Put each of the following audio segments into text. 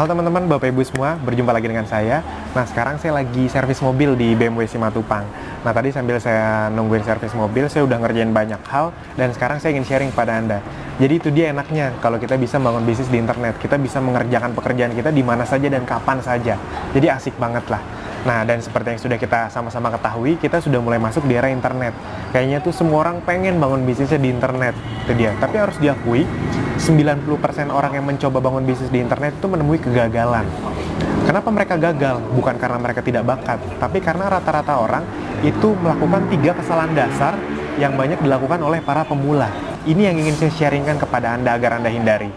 Halo teman-teman, Bapak Ibu semua, berjumpa lagi dengan saya. Nah, sekarang saya lagi servis mobil di BMW Simatupang. Nah, tadi sambil saya nungguin servis mobil, saya udah ngerjain banyak hal, dan sekarang saya ingin sharing pada Anda. Jadi itu dia enaknya, kalau kita bisa bangun bisnis di internet, kita bisa mengerjakan pekerjaan kita di mana saja dan kapan saja. Jadi asik banget lah. Nah, dan seperti yang sudah kita sama-sama ketahui, kita sudah mulai masuk di era internet. Kayaknya tuh semua orang pengen bangun bisnisnya di internet, itu dia. Tapi harus diakui, 90% orang yang mencoba bangun bisnis di internet itu menemui kegagalan. Kenapa mereka gagal? Bukan karena mereka tidak bakat, tapi karena rata-rata orang itu melakukan 3 kesalahan dasar yang banyak dilakukan oleh para pemula. Ini yang ingin saya sharingkan kepada Anda agar Anda hindari.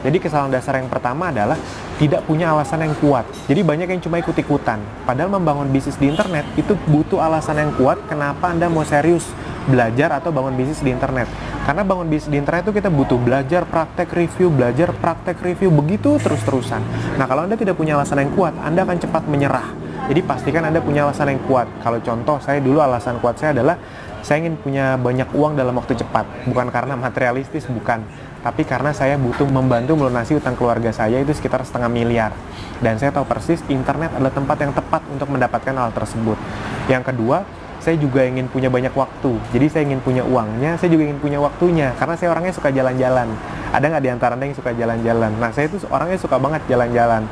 Jadi kesalahan dasar yang pertama adalah tidak punya alasan yang kuat. Jadi banyak yang cuma ikut-ikutan. Padahal membangun bisnis di internet itu butuh alasan yang kuat kenapa Anda mau serius belajar atau bangun bisnis di internet. Karena bangun bisnis di internet itu kita butuh belajar, praktek, review, begitu terus-terusan. Nah, kalau Anda tidak punya alasan yang kuat, Anda akan cepat menyerah. Jadi pastikan Anda punya alasan yang kuat. Kalau contoh, saya dulu alasan kuat saya adalah saya ingin punya banyak uang dalam waktu cepat. Bukan karena materialistis, bukan. Tapi karena saya butuh membantu melunasi utang keluarga saya itu sekitar 500 miliar. Dan saya tahu persis internet adalah tempat yang tepat untuk mendapatkan hal tersebut. Yang kedua, saya juga ingin punya banyak waktu. Jadi saya ingin punya uangnya, saya juga ingin punya waktunya. Karena saya orangnya suka jalan-jalan. Ada nggak di antara Anda yang suka jalan-jalan? Nah, saya itu orangnya suka banget jalan-jalan.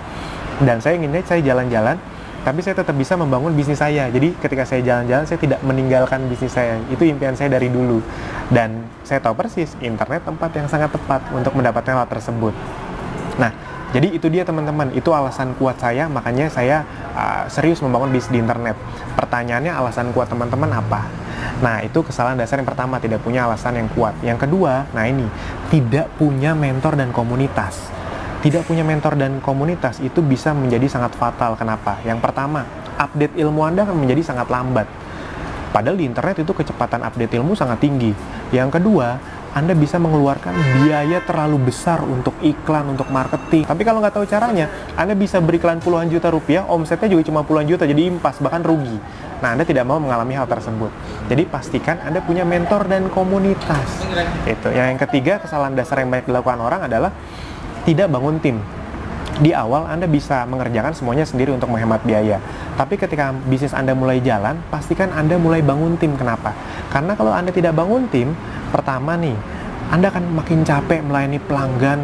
Dan saya inginnya saya jalan-jalan, tapi saya tetap bisa membangun bisnis saya. Jadi ketika saya jalan-jalan, saya tidak meninggalkan bisnis saya. Itu impian saya dari dulu. Dan saya tahu persis, internet tempat yang sangat tepat untuk mendapatkan hal tersebut. Nah, jadi itu dia teman-teman, itu alasan kuat saya, makanya saya serius membangun bisnis di internet. Pertanyaannya, alasan kuat teman-teman apa? Nah, itu kesalahan dasar yang pertama, tidak punya alasan yang kuat. Yang kedua, nah ini, tidak punya mentor dan komunitas. Tidak punya mentor dan komunitas itu bisa menjadi sangat fatal. Kenapa? Yang pertama, update ilmu Anda akan menjadi sangat lambat. Padahal di internet itu kecepatan update ilmu sangat tinggi. Yang kedua, Anda bisa mengeluarkan biaya terlalu besar untuk iklan, untuk marketing. Tapi kalau nggak tahu caranya, Anda bisa beriklan puluhan juta rupiah, omsetnya juga cuma puluhan juta, jadi impas, bahkan rugi. Nah, Anda tidak mau mengalami hal tersebut. Jadi pastikan Anda punya mentor dan komunitas. Itu. Yang ketiga, kesalahan dasar yang banyak dilakukan orang adalah tidak bangun tim. Di awal Anda bisa mengerjakan semuanya sendiri untuk menghemat biaya. Tapi ketika bisnis Anda mulai jalan, pastikan Anda mulai bangun tim. Kenapa? Karena kalau Anda tidak bangun tim, pertama nih, Anda akan makin capek melayani pelanggan,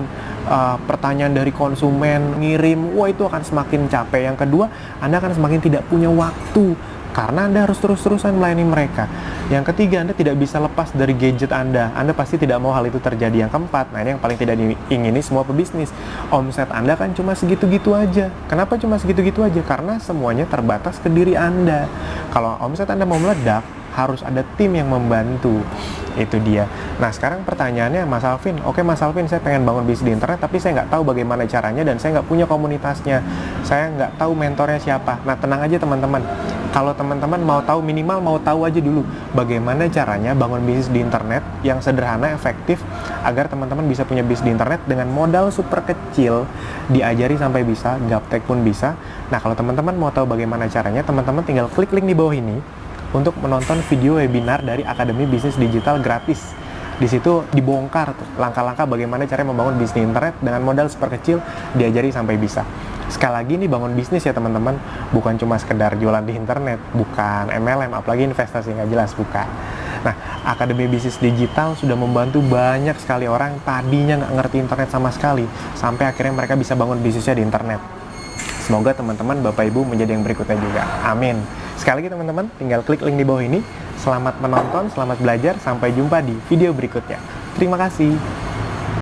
pertanyaan dari konsumen, ngirim, wah itu akan semakin capek. Yang kedua, Anda akan semakin tidak punya waktu, karena Anda harus terus-terusan melayani mereka. Yang ketiga, Anda tidak bisa lepas dari gadget Anda. Anda pasti tidak mau hal itu terjadi. Yang keempat, nah ini yang paling tidak diingini semua pebisnis. Omset Anda kan cuma segitu-gitu aja. Kenapa cuma segitu-gitu aja? Karena semuanya terbatas ke diri Anda. Kalau omset Anda mau meledak, harus ada tim yang membantu. Itu dia. Nah, sekarang pertanyaannya, Mas Alvin, oke Mas Alvin, saya pengen bangun bisnis di internet, tapi saya nggak tahu bagaimana caranya, dan saya nggak punya komunitasnya. Saya nggak tahu mentornya siapa. Nah, tenang aja teman-teman. Kalau teman-teman mau tahu, minimal mau tahu aja dulu bagaimana caranya bangun bisnis di internet yang sederhana, efektif, agar teman-teman bisa punya bisnis di internet dengan modal super kecil, diajari sampai bisa, gaptek pun bisa. Nah, kalau teman-teman mau tahu bagaimana caranya, teman-teman tinggal klik link di bawah ini untuk menonton video webinar dari Akademi Bisnis Digital gratis. Di situ dibongkar tuh langkah-langkah bagaimana cara membangun bisnis internet dengan modal super kecil, diajari sampai bisa. Sekali lagi, ini bangun bisnis ya teman-teman, bukan cuma sekedar jualan di internet, bukan MLM, apalagi investasi nggak jelas, bukan. Nah, Akademi Bisnis Digital sudah membantu banyak sekali orang tadinya nggak ngerti internet sama sekali, sampai akhirnya mereka bisa bangun bisnisnya di internet. Semoga teman-teman, Bapak Ibu menjadi yang berikutnya juga. Amin. Sekali lagi teman-teman, tinggal klik link di bawah ini. Selamat menonton, selamat belajar, sampai jumpa di video berikutnya. Terima kasih.